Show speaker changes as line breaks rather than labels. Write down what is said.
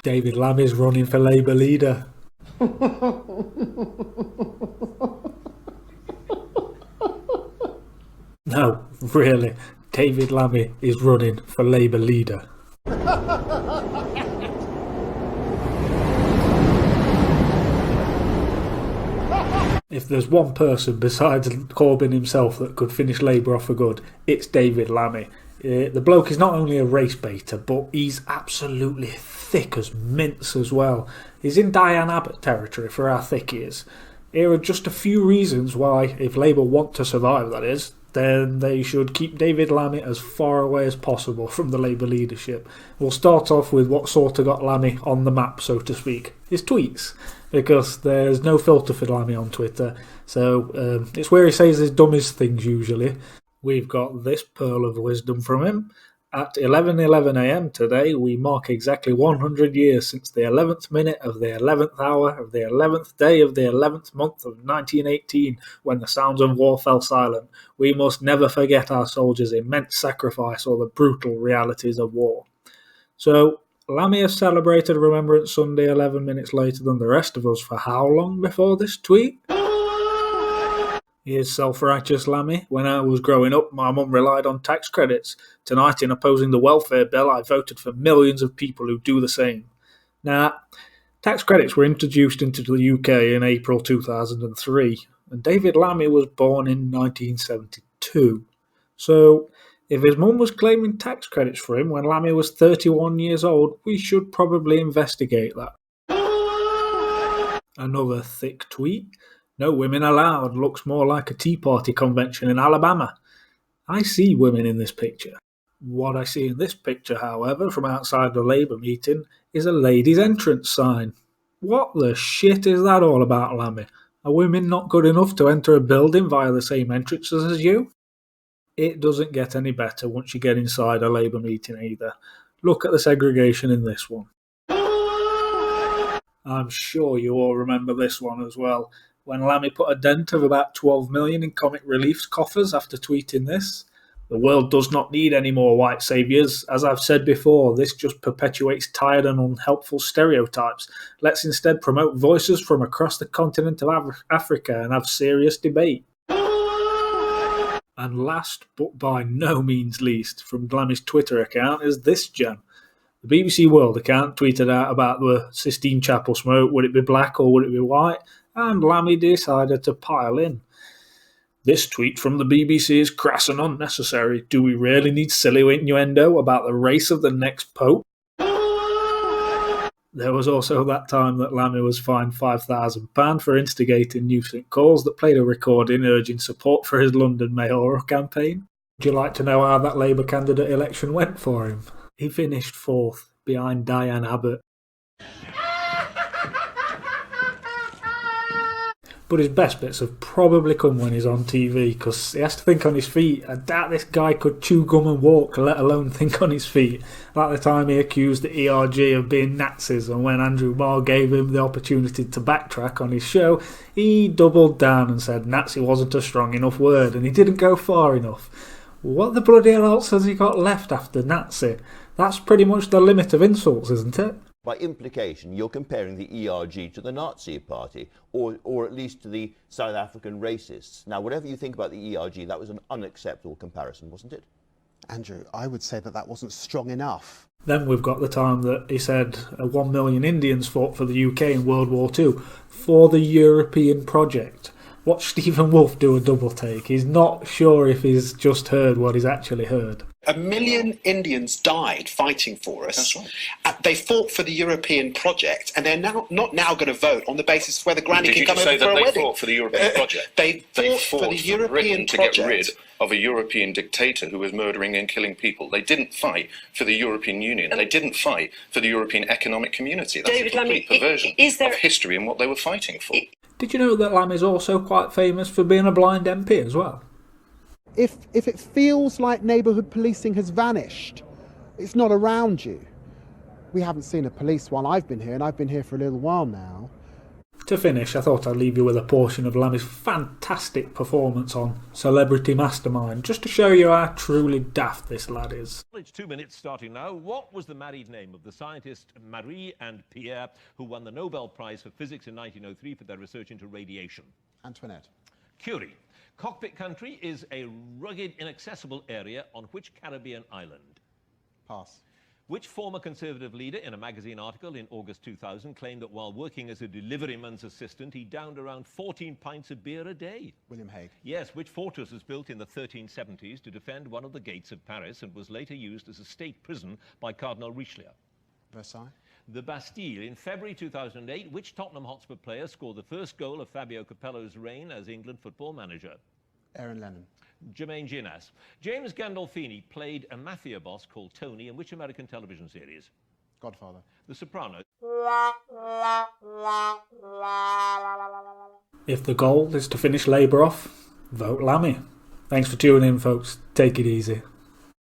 David Lammy's running for Labour leader. No, really, David Lammy is running for Labour leader. If there's one person besides Corbyn himself that could finish Labour off for good, it's David Lammy. The bloke is not only a race baiter, but he's absolutely thick as mince as well. He's in Diane Abbott territory for how thick he is. Here are just a few reasons why, if Labour want to survive, that is, then they should keep David Lammy as far away as possible from the Labour leadership. We'll start off with what sort of got Lammy on the map, so to speak. His tweets, because there's no filter for Lammy on Twitter, so it's where he says his dumbest things usually. We've got this pearl of wisdom from him. At 11:11 a.m. today, we mark exactly 100 years since the 11th minute of the 11th hour of the 11th day of the 11th month of 1918, when the sounds of war fell silent. We must never forget our soldiers' immense sacrifice or the brutal realities of war. So, Lammy has celebrated Remembrance Sunday 11 minutes later than the rest of us for how long before this tweet? Here's self-righteous Lammy. When I was growing up, my mum relied on tax credits. Tonight, in opposing the welfare bill, I voted for millions of people who do the same. Now, tax credits were introduced into the UK in April 2003, and David Lammy was born in 1972. So, if his mum was claiming tax credits for him when Lammy was 31 years old, we should probably investigate that. Another thick tweet. No women allowed looks more like a Tea Party convention in Alabama. I see women in this picture. What I see in this picture, however, from outside the Labour meeting, is a ladies' entrance sign. What the shit is that all about, Lammy? Are women not good enough to enter a building via the same entrances as you? It doesn't get any better once you get inside a Labour meeting either. Look at the segregation in this one. I'm sure you all remember this one as well, when Lammy put a dent of about 12 million in Comic Relief's coffers after tweeting this. The world does not need any more white saviours. As I've said before, this just perpetuates tired and unhelpful stereotypes. Let's instead promote voices from across the continent of Africa and have serious debate. And last, but by no means least, from Lammy's Twitter account is this gem. The BBC World account tweeted out about the Sistine Chapel smoke. Would it be black or would it be white? And Lammy decided to pile in. This tweet from the BBC is crass and unnecessary. Do we really need silly innuendo about the race of the next pope? There was also that time that Lammy was fined £5,000 for instigating nuisance calls that played a recording urging support for his London mayoral campaign. Would you like to know how that Labour candidate election went for him? He finished 4th, behind Diane Abbott. But his best bits have probably come when he's on TV, because he has to think on his feet. I doubt this guy could chew gum and walk, let alone think on his feet. Like the time he accused the ERG of being Nazis, and when Andrew Marr gave him the opportunity to backtrack on his show, he doubled down and said Nazi wasn't a strong enough word, and he didn't go far enough. What the bloody hell else has he got left after Nazi? That's pretty much the limit of insults, isn't it?
By implication, you're comparing the ERG to the Nazi Party, or at least to the South African racists. Now, whatever you think about the ERG, that was an unacceptable comparison, wasn't it?
Andrew, I would say that that wasn't strong enough.
Then we've got the time that he said 1 million Indians fought for the UK in World War II for the European project. Watch Stephen Wolfe do a double take. He's not sure if he's just heard what he's actually heard.
1 million Indians died fighting for us.
That's right.
They fought for the European project, and they're not now going to vote on the basis of whether Granny can come over for a wedding.
Did you say that they fought for the European project?
They fought for the European
to
project.
get rid of a European dictator who was murdering and killing people. They didn't fight for the European Union. They didn't fight for the European Economic Community. That's
David
a complete
Lammy,
perversion of history and what they were fighting for.
Did you know that Lammy is also quite famous for being a blind MP as well?
If it feels like neighbourhood policing has vanished, it's not around you. We haven't seen a police while I've been here, and I've been here for a little while now.
To finish, I thought I'd leave you with a portion of Lammy's fantastic performance on Celebrity Mastermind, just to show you how truly daft this lad is.
It's 2 minutes starting now. What was the married name of the scientists Marie and Pierre who won the Nobel Prize for Physics in 1903 for their research into radiation?
Antoinette.
Curie. Cockpit country is a rugged, inaccessible area on which Caribbean island?
Pass.
Which former Conservative leader in a magazine article in August 2000 claimed that while working as a deliveryman's assistant, he downed around 14 pints of beer a day?
William Hague.
Yes, which fortress was built in the 1370s to defend one of the gates of Paris and was later used as a state prison by Cardinal Richelieu?
Versailles.
The Bastille. In February 2008, which Tottenham Hotspur player scored the first goal of Fabio Capello's reign as England football manager?
Aaron Lennon.
Jermaine Ginnas. James Gandolfini played a mafia boss called Tony in which American television series?
Godfather.
The Sopranos.
If the goal is to finish Labour off, vote Lammy. Thanks for tuning in, folks. Take it easy.